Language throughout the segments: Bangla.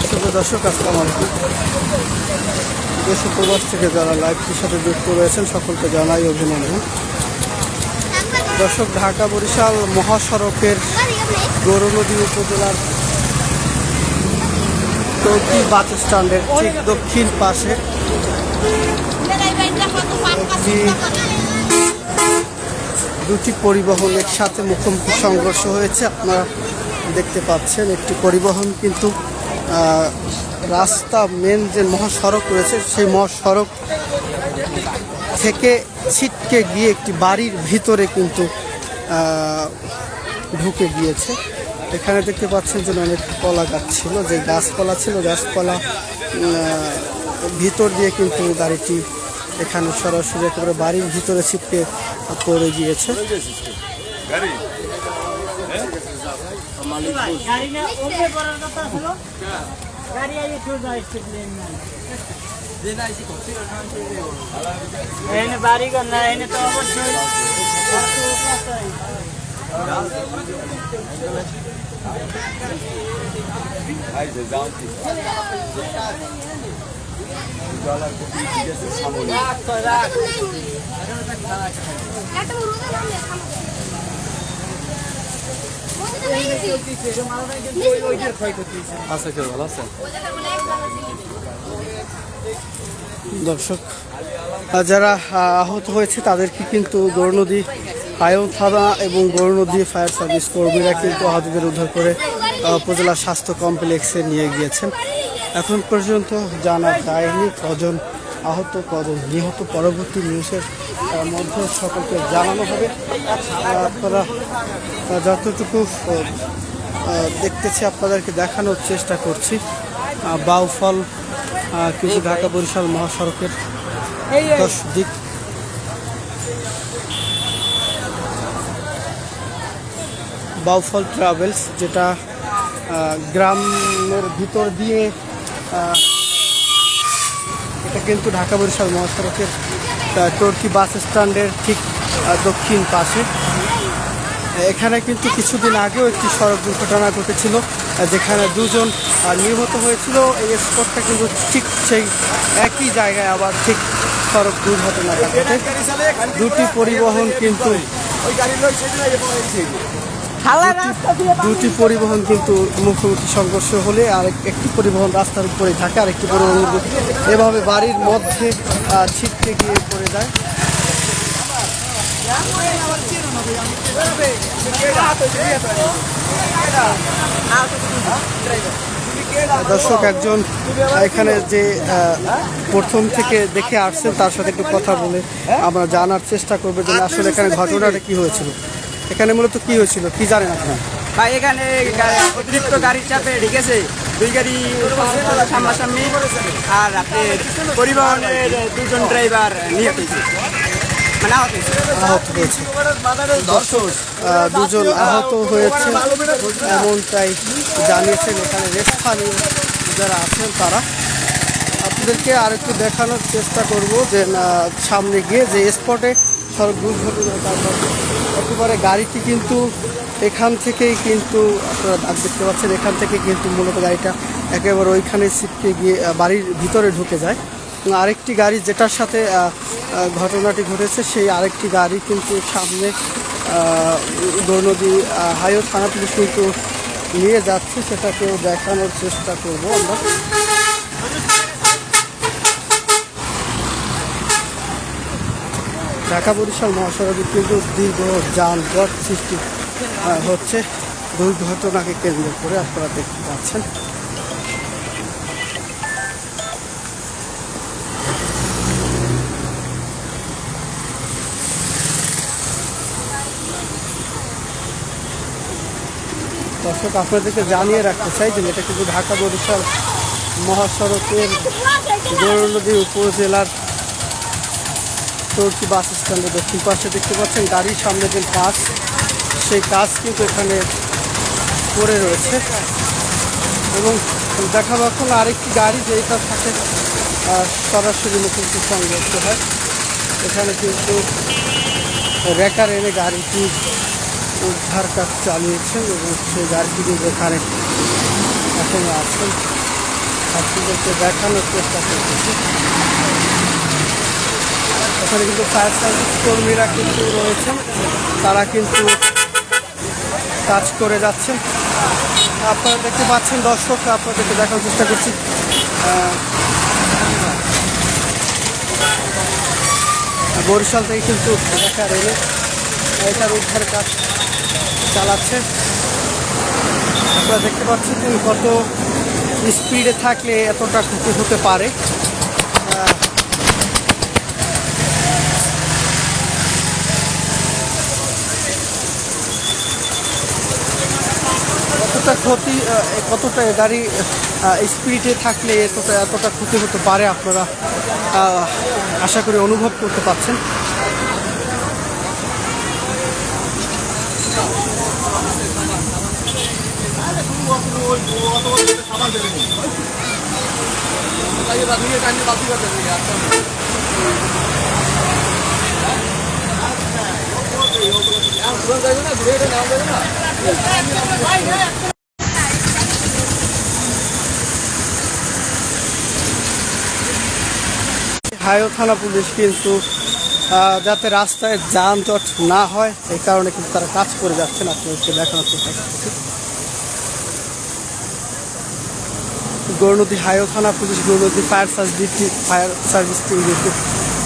শুভ দর্শক, আসসালামু আলাইকুম। দেশ ও প্রবাস থেকে যারা লাইভটির সাথে যুক্ত রয়েছেন সকলকে জানাই অভিনন্দন। দর্শক, ঢাকা বরিশাল মহাসড়কের গৌরনদী উপজেলার চৌকি বাস স্ট্যান্ডের ঠিক দক্ষিণ পাশে দুটি পরিবহন একসাথে মুখোমুখি সংঘর্ষ হয়েছে। আপনারা দেখতে পাচ্ছেন একটি পরিবহন কিন্তু রাস্তা মেন যে মহাসড়ক রয়েছে সেই মহাসড়ক থেকে ছিটকে গিয়ে একটি বাড়ির ভিতরে কিন্তু ঢুকে গিয়েছে। এখানে দেখতে পাচ্ছেন যে অনেক কলা গাছ ছিল, যে গাছপালা ছিল, গাছপালা ভিতর দিয়ে কিন্তু গাড়িটি এখানে সরাসরি একেবারে বাড়ির ভিতরে ছিটকে পড়ে গিয়েছে। দর্শক, যারা আহত হয়েছে তাদেরকে কিন্তু গৌরনদী আয়ন থানা এবং গৌরনদী ফায়ার সার্ভিস কর্মীরা কিন্তু আহতদের উদ্ধার করে উপজেলা স্বাস্থ্য কমপ্লেক্সে নিয়ে গিয়েছেন। এখন পর্যন্ত জানা যায়নি কজন আহত কজন নিহত। পরবর্তী নিউজের মধ্যে সকলকে জানানো হবে। আপনারা যতটুকু দেখতেছি আপনাদেরকে দেখানোর চেষ্টা করছি। বাউফল কিন্তু ঢাকা বরিশাল মহাসড়কের 10 দিক বাউফল ট্রাভেলস, যেটা গ্রামের ভিতর দিয়ে এটা কিন্তু ঢাকা বরিশাল মহাসড়কের টর্কি বাস স্ট্যান্ডের ঠিক দক্ষিণ পাশে। এখানে কিন্তু কিছুদিন আগেও একটি সড়ক দুর্ঘটনা ঘটেছিল যেখানে দুজন নিহত হয়েছিল। এই স্পটটা কিন্তু ঠিক সেই একই জায়গায় আবার ঠিক সড়ক দুর্ঘটনা ঘটেছে। দুটি পরিবহন কিন্তু মুখোমুখি সংঘর্ষ হলে একটি পরিবহন রাস্তার উপরে থাকে, আরেকটি পরিবহন এভাবে বাড়ির মধ্যে ছিটকে গিয়ে পড়ে যায়। দর্শক, একজন এখানে যে প্রথম থেকে দেখে আসছেন তার সাথে একটু কথা বলে আমরা জানার চেষ্টা করবো যে আসলে এখানে ঘটনাটা কি হয়েছিল, এখানে মূলত কি হয়েছিল, কি জানেন আপনার? ভাই, এখানে অতিরিক্ত গাড়ির চাপে ঢেকেছে, দুই গাড়ি সামনাসামনি, আর আপনার পরিবহনের দুজন ড্রাইভার নিহত হয়েছে, মানে আহত হয়েছে। দুজন আহত হয়েছে এমনটাই জানিয়েছেন এখানে স্থানীয় যারা আছেন তারা। আপনাদেরকে আরেকটু দেখানোর চেষ্টা করব যে সামনে গিয়ে যে স্পটে সড়ক দুর্ঘটনা একেবারে গাড়িটি কিন্তু এখান থেকেই কিন্তু আপনারা দেখতে পাচ্ছেন, এখান থেকে কিন্তু মূলত গাড়িটা একেবারে ওইখানে ছিটকে গিয়ে বাড়ির ভিতরে ঢুকে যায়। আরেকটি গাড়ি যেটার সাথে ঘটনাটি ঘটেছে সেই আরেকটি গাড়ি কিন্তু সামনে গৌরনদী হাইওয়ে থানা পুলিশ কিন্তু নিয়ে যাচ্ছে, সেটাকেও দেখানোর চেষ্টা করব আমরা। ঢাকা বরিশাল মহাসড়কে কিন্তু দীর্ঘ যানজট সৃষ্টি হচ্ছে দুর্ঘটনাকে কেন্দ্র করে, আপনারা দেখতে পাচ্ছেন। দর্শক, আপনাদেরকে জানিয়ে রাখতে চাই যে এটা কিন্তু ঢাকা বরিশাল মহাসড়কের গৌরনদী উপজেলার চৌকি বাস স্ট্যান্ডের দক্ষিণ পাশে দেখতে পাচ্ছেন গাড়ির সামনে যে কাজ, সেই কাজ কিন্তু এখানে পড়ে রয়েছে এবং দেখাবো এখন আরেকটি গাড়ি যেটার সাথে সরাসরি মুখোমুখি সংঘর্ষ হয়। এখানে কিন্তু রেকার এনে গাড়িটি উদ্ধার কাজ চালিয়েছেন এবং সেই গাড়িটি যেখানে এখনো আছেন আপনাদেরকে দেখানোর চেষ্টা করতেছি। এখানে কিন্তু ফায়ার সার্ভিস কর্মীরা কিন্তু রয়েছেন, তারা কিন্তু কাজ করে যাচ্ছেন। আপনারা দেখতে পাচ্ছেন দর্শক, আপনাদেরকে দেখানোর চেষ্টা করছি। বরিশাল থেকে কিন্তু ঢাকা রেলে এটার উদ্ধার কাজ চালাচ্ছে। আপনারা দেখতে পাচ্ছেন কত স্পিডে থাকলে এতটা ক্ষতি হতে পারে। কতটা ক্ষতি, কতটা গাড়ি স্পিডে থাকলে এতটা ক্ষতি হতে পারে আপনারা আশা করি অনুভব করতে পারছেন। হাইও থানা পুলিশ কিন্তু যাতে রাস্তায় যানজট না হয় এই কারণে কিন্তু তারা কাজ করে যাচ্ছেন। আপনাদেরকে দেখানোর চেষ্টা করছি। গৌরনদী হাইও থানা police, Gournadi fire service team কিন্তু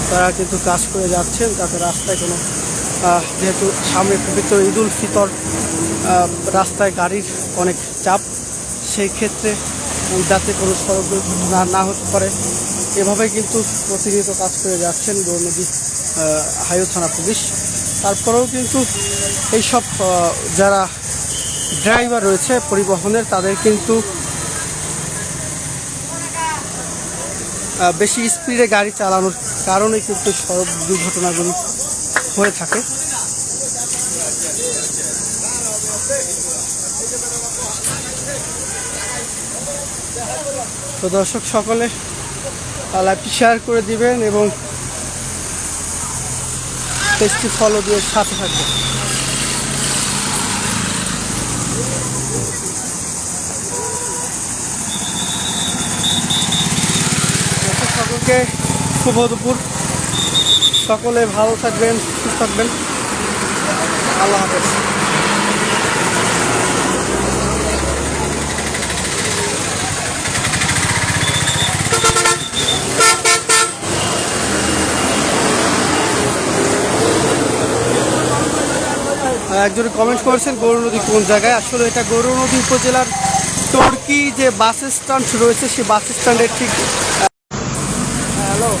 তারা কিন্তু কাজ করে যাচ্ছেন যাতে রাস্তায় কোনো যেহেতু সামনে পবিত্র ঈদুল ফিতর, রাস্তায় গাড়ির অনেক চাপ, সেই ক্ষেত্রে যাতে কোনো সড়ক দুর্ঘটনা না হতে পারে এভাবে কিন্তু প্রতিনিয়ত কাজ করে যাচ্ছেন গৌরনদী হাইও থানা পুলিশ। তারপরেও কিন্তু এইসব যারা ড্রাইভার রয়েছে পরিবহনের, তাদের কিন্তু বেশি স্পিডে গাড়ি চালানোর কারণে কিন্তু সড়ক দুর্ঘটনাগুলি হয়ে থাকে। তো দর্শক সকলে লাইভটি শেয়ার করে দিবেন এবং পেজটি ফলো দিয়ে সাথে থাকবেন। সকলকে শুভ দুপুর, সকলে ভালো থাকবেন, সুস্থ থাকবেন, আল্লাহ হাফেজ। একজন কমেন্ট করেছেন গৌরনদী কোন জায়গায়, আসলে এটা গৌরনদী উপজেলার টর্কি যে বাস স্ট্যান্ড রয়েছে সেই বাস স্ট্যান্ডের ঠিক হ্যালো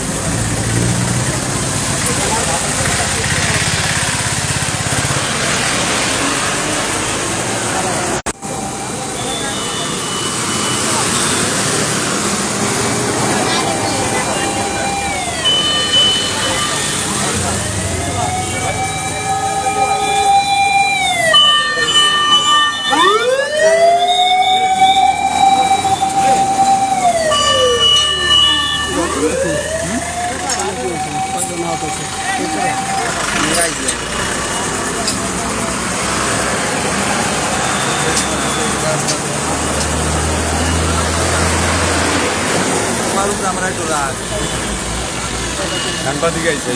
আমরা একটু রাত ধানবাদি গাইছে